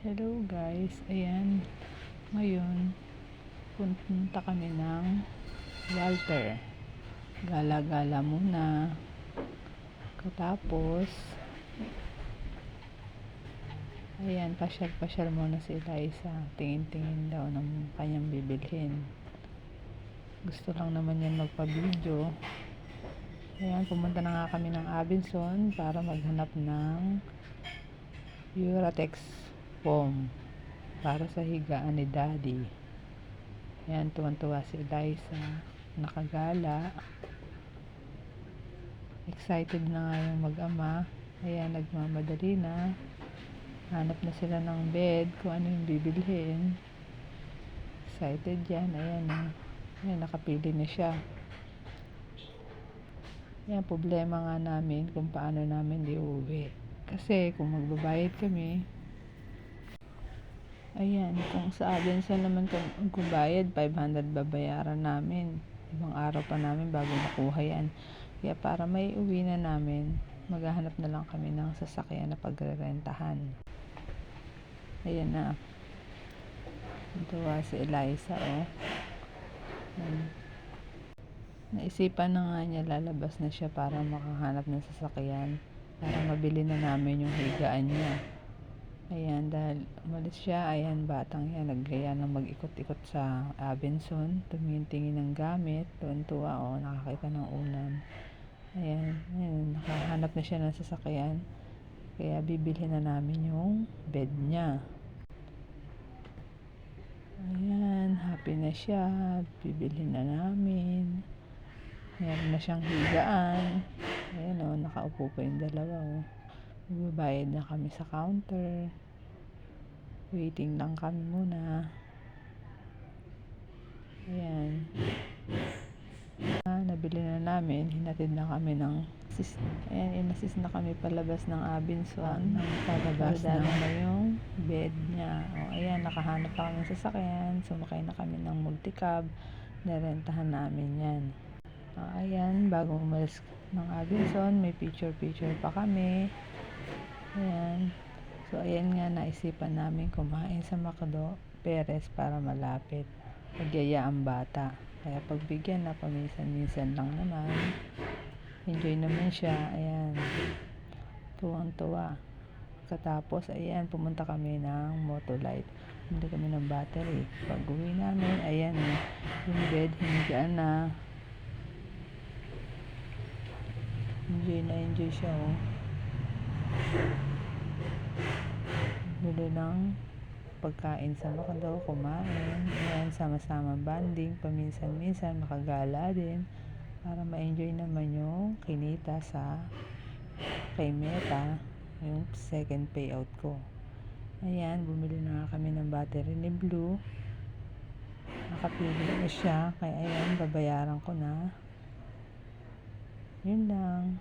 Hello guys, ayan, ngayon punta kami ng Walter. Gala-gala muna. Katapos ayan, pasyal-pasyal muna si Eliza. Tingin-tingin daw ng kanyang bibilhin. Gusto lang naman yan magpa-video. Ayan, pumunta na nga kami ng Abenson para maghanap ng Uratex foam para sa higaan ni Daddy. Ayan, tuwan-tuwa si Eliza, nakagala. Excited na nga yung mag-ama. Ayan, nagmamadali na. Hanap na sila ng bed, kung ano yung bibilhin. Excited yan. Ayan, ayan, nakapili na siya. Ayan, problema nga namin kung paano namin iuwi. Kasi kung magbabayad kami, ayan, kung sa Abenson naman kung bayad, 500 babayaran namin. Ibang araw pa namin bago makuha yan. Kaya para may uwi na namin, maghahanap na lang kami ng sasakyan na pagrerentahan. Ayan na. Tuwa si Eliza, oh. Naisipan na nga niya, lalabas na siya para makahanap ng sasakyan para mabili na namin yung higaan niya. Ayan, dahil umalis siya, ayan, batang yan, naggaya na mag-ikot-ikot sa Abenson, tumingin-tingin ng gamit, tuwan-tuwa, oh, nakakita ng unan. Ayan, ayan, nakahanap na siya ng sasakyan, kaya bibili na namin yung bed niya. Ayan, happy na siya, bibili na namin. Meron na siyang higaan. Ayan, oh, nakaupo pa yung dalawa, oh. Magbabayad na kami sa counter. Waiting lang kami muna. Ayan. Nabili na namin. Hinatid na kami ng ayan, inassist na kami palabas ng Abenson. Palabas na yung bed niya. O, ayan, nakahanap na kami ng sasakyan. Sumakay na kami ng multicab. Narentahan namin yan. Ayan, bago umalis ng Abenson, may picture-picture pa kami. Ayan. So, ayan nga, naisipan namin kumain sa McDo Perez para malapit. Pagyaya ang bata. Kaya pagbigyan na, paminsan-minsan lang naman. Enjoy naman siya. Ayan. Tuwang-tuwa. Katapos, ayan, pumunta kami ng Motolite. Hindi kami ng battery. Pag uwi namin, ayan, yung bed, hinigaan na. Enjoy siya, oh. Bili ng pagkain sa McDo, kumain. Ayan, sama-sama banding, paminsan-minsan, makagala din. Para ma-enjoy naman yung kinita sa kay Meta, yung second payout ko. Ayan, bumili na kami ng battery ni Blue. Nakapili na siya, kaya ayan, babayaran ko na. Yun lang.